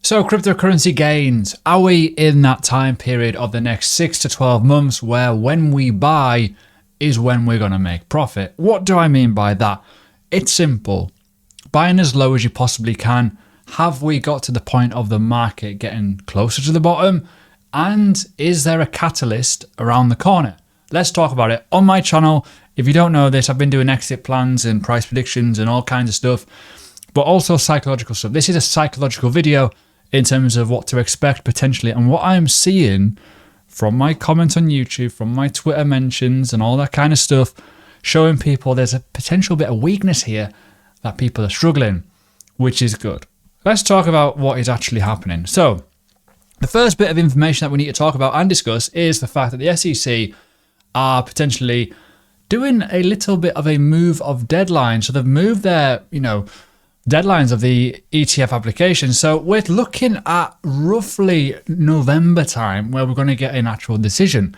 So cryptocurrency gains, are we in that time period of the next 6 to 12 months where when we buy is when we're going to make profit? What do I mean by that? It's simple. Buying as low as you possibly can. Have we got to the point of the market getting closer to the bottom? And is there a catalyst around the corner? Let's talk about it. On my channel, if you don't know this, I've been doing exit plans and price predictions and all kinds of stuff, but also psychological stuff. This is a psychological video in terms of what to expect potentially, and what I'm seeing from my comments on YouTube, from my Twitter mentions and all that kind of stuff, showing people there's a potential bit of weakness here, that people are struggling, which is good. Let's talk about what is actually happening. So the first bit of information that we need to talk about and discuss is the fact that the SEC are potentially doing a little bit of a move of deadline. So they've moved their, deadlines of the ETF application. So we're looking at roughly November time where we're going to get an actual decision,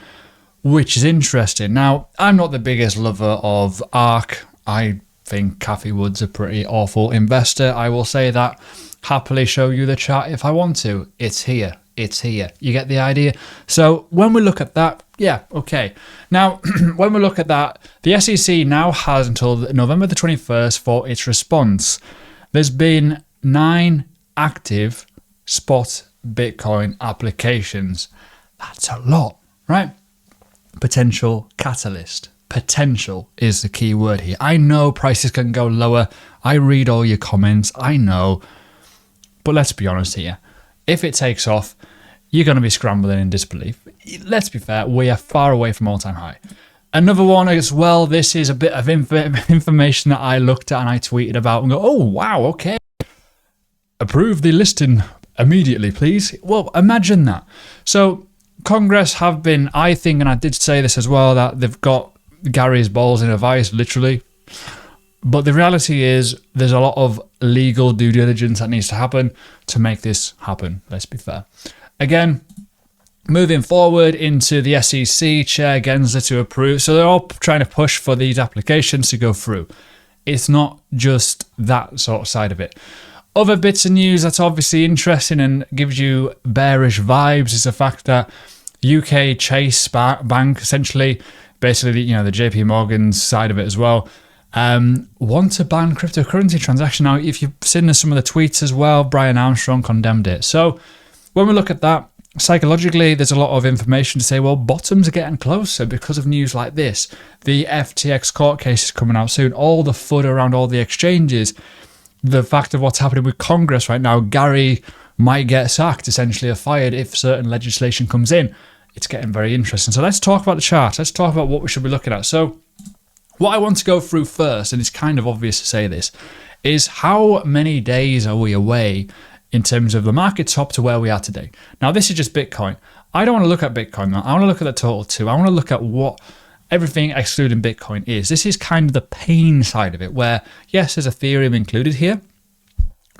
which is interesting. Now, I'm not the biggest lover of ARK. I think Cathie Wood's a pretty awful investor. I will say that. Happily show you the chart if I want to. It's here. It's here. You get the idea? So when we look at that, yeah, okay. Now, when we look at that, the SEC now has until November the 21st for its response. There's been 9 active spot Bitcoin applications. That's a lot, right? Potential catalyst. Potential is the key word here. I know prices can go lower. I read all your comments. I know. But let's be honest here. If it takes off, you're going to be scrambling in disbelief. Let's be fair, we are far away from all-time high. Another one as well, this is a bit of information that I looked at and I tweeted about and go, oh, wow, okay. Approve the listing immediately, please. Well, imagine that. So Congress have been, I think, and I did say this as well, that they've got Gary's balls in a vice, literally. But the reality is there's a lot of legal due diligence that needs to happen to make this happen, let's be fair. Again, moving forward into the SEC, Chair Gensler to approve. So they're all trying to push for these applications to go through. It's not just that sort of side of it. Other bits of news that's obviously interesting and gives you bearish vibes is the fact that UK Chase Bank, essentially, basically, the JP Morgan's side of it as well, want to ban cryptocurrency transaction. Now, if you've seen some of the tweets as well, Brian Armstrong condemned it. So when we look at that, psychologically, there's a lot of information to say, well, bottoms are getting closer because of news like this. The FTX court case is coming out soon. All the FUD around all the exchanges. The fact of what's happening with Congress right now. Gary might get sacked, essentially, or fired if certain legislation comes in. It's getting very interesting. So let's talk about the chart. Let's talk about what we should be looking at. So what I want to go through first, and it's kind of obvious to say this, is how many days are we away in terms of the market top to where we are today. Now, this is just Bitcoin. I don't want to look at Bitcoin now. I want to look at the total too. I want to look at what everything excluding Bitcoin is. This is kind of the pain side of it where, yes, there's Ethereum included here,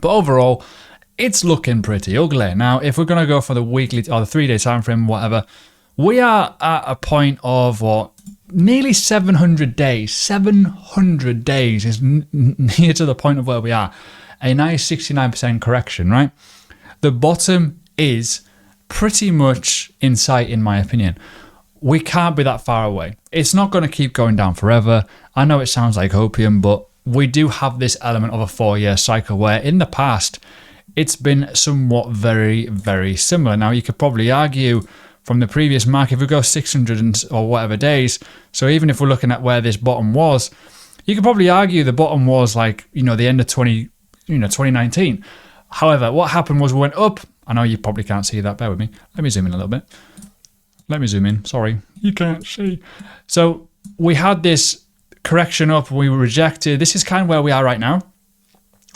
but overall, it's looking pretty ugly. Now, if we're going to go for the weekly or the 3-day time frame, whatever, we are at a point of nearly 700 days. 700 days is near to the point of where we are. A nice 69% correction, right? The bottom is pretty much in sight, in my opinion. We can't be that far away. It's not going to keep going down forever. I know it sounds like opium, but we do have this element of a 4-year cycle where in the past, it's been somewhat very, very similar. Now, you could probably argue from the previous mark, if we go 600 or whatever days, so even if we're looking at where this bottom was, you could probably argue the bottom was like, the end of 2019. However, what happened was we went up. I know you probably can't see that. Bear with me. Let me zoom in a little bit. Let me zoom in. Sorry, you can't see. So we had this correction up. We were rejected. This is kind of where we are right now.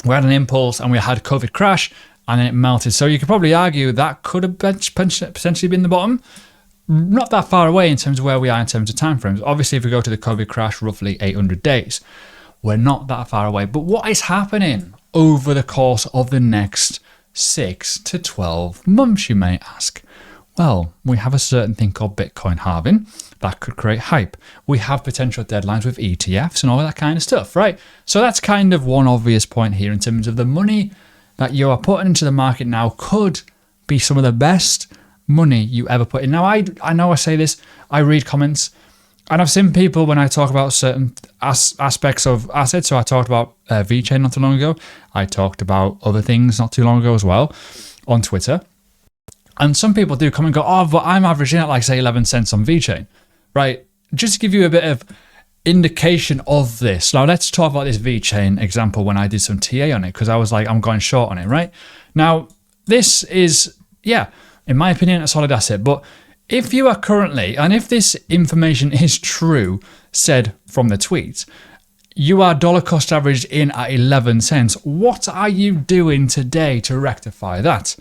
We had an impulse and we had COVID crash and then it melted. So you could probably argue that could have potentially been the bottom. Not that far away in terms of where we are in terms of timeframes. Obviously, if we go to the COVID crash, roughly 800 days. We're not that far away. But what is happening over the course of the next 6 to 12 months, you may ask? Well, we have a certain thing called Bitcoin halving that could create hype. We have potential deadlines with ETFs and all that kind of stuff, right? So that's kind of one obvious point here in terms of the money that you are putting into the market now could be some of the best money you ever put in. Now, I know I say this, I read comments, and I've seen people when I talk about certain aspects of assets. So I talked about VeChain not too long ago. I talked about other things not too long ago as well on Twitter. And some people do come and go, oh, but I'm averaging at like, say, 11 cents on VeChain, right? Just to give you a bit of indication of this. Now, let's talk about this VeChain example when I did some TA on it, because I was like, I'm going short on it, right? Now, this is, yeah, in my opinion, a solid asset. But if you are currently, and if this information is true, said from the tweet, you are dollar cost averaged in at 11 cents. What are you doing today to rectify that?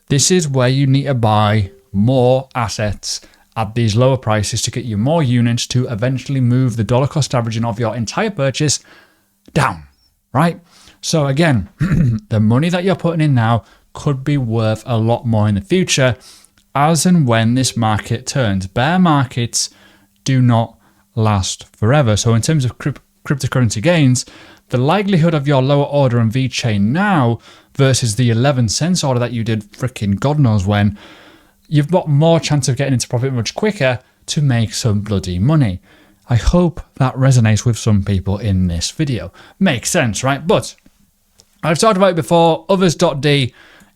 This is where you need to buy more assets at these lower prices to get you more units to eventually move the dollar cost averaging of your entire purchase down, right? So again, the money that you're putting in now could be worth a lot more in the future as and when this market turns. Bear markets do not last forever. So in terms of cryptocurrency gains, the likelihood of your lower order on VeChain now versus the 11 cents order that you did freaking God knows when, you've got more chance of getting into profit much quicker to make some bloody money. I hope that resonates with some people in this video. Makes sense, right? But I've talked about it before, others.d,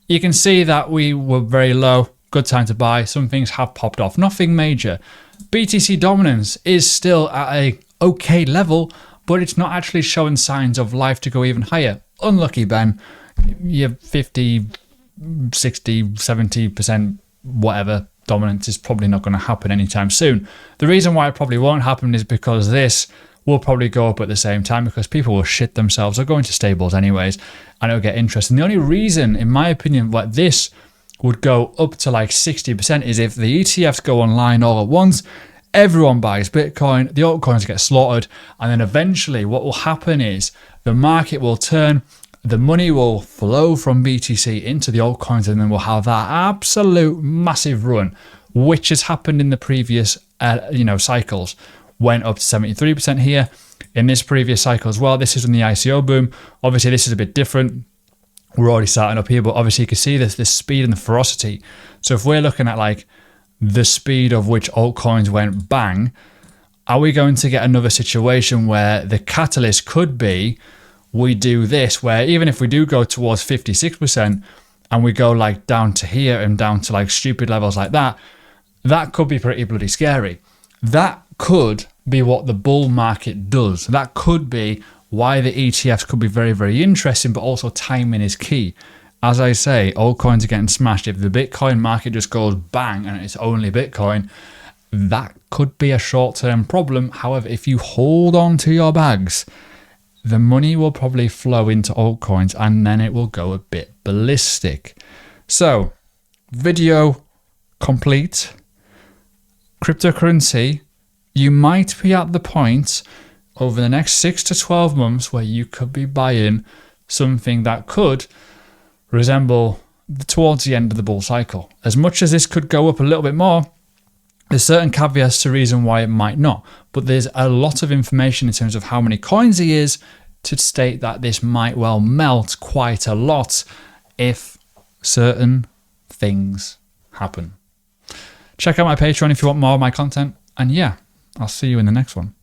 you can see that we were very low, good time to buy. Some things have popped off, nothing major. BTC dominance is still at a okay level, but it's not actually showing signs of life to go even higher. Unlucky, Ben. You're 50, 60, 70%, whatever, dominance is probably not going to happen anytime soon. The reason why it probably won't happen is because this will probably go up at the same time, because people will shit themselves or go into stables anyways, and it'll get interest. And the only reason, in my opinion, why this would go up to like 60% is if the ETFs go online all at once, everyone buys Bitcoin, the altcoins get slaughtered, and then eventually what will happen is the market will turn, the money will flow from BTC into the altcoins, and then we'll have that absolute massive run, which has happened in the previous cycles. Went up to 73% here in this previous cycle as well. This is in the ICO boom. Obviously, this is a bit different. We're already starting up here, but obviously you can see this speed and the ferocity. So if we're looking at like the speed of which altcoins went bang, are we going to get another situation where the catalyst could be we do this, where even if we do go towards 56% and we go like down to here and down to like stupid levels like that, that could be pretty bloody scary. That could be what the bull market does. That could be why the ETFs could be very, very interesting, but also timing is key. As I say, altcoins are getting smashed. If the Bitcoin market just goes bang and it's only Bitcoin, that could be a short-term problem. However, if you hold on to your bags, the money will probably flow into altcoins and then it will go a bit ballistic. So, video complete. Cryptocurrency, you might be at the point over the next 6 to 12 months where you could be buying something that could resemble towards the end of the bull cycle. As much as this could go up a little bit more, there's certain caveats to reason why it might not, but there's a lot of information in terms of how many coins he is to state that this might well melt quite a lot if certain things happen. Check out my Patreon if you want more of my content, and yeah, I'll see you in the next one.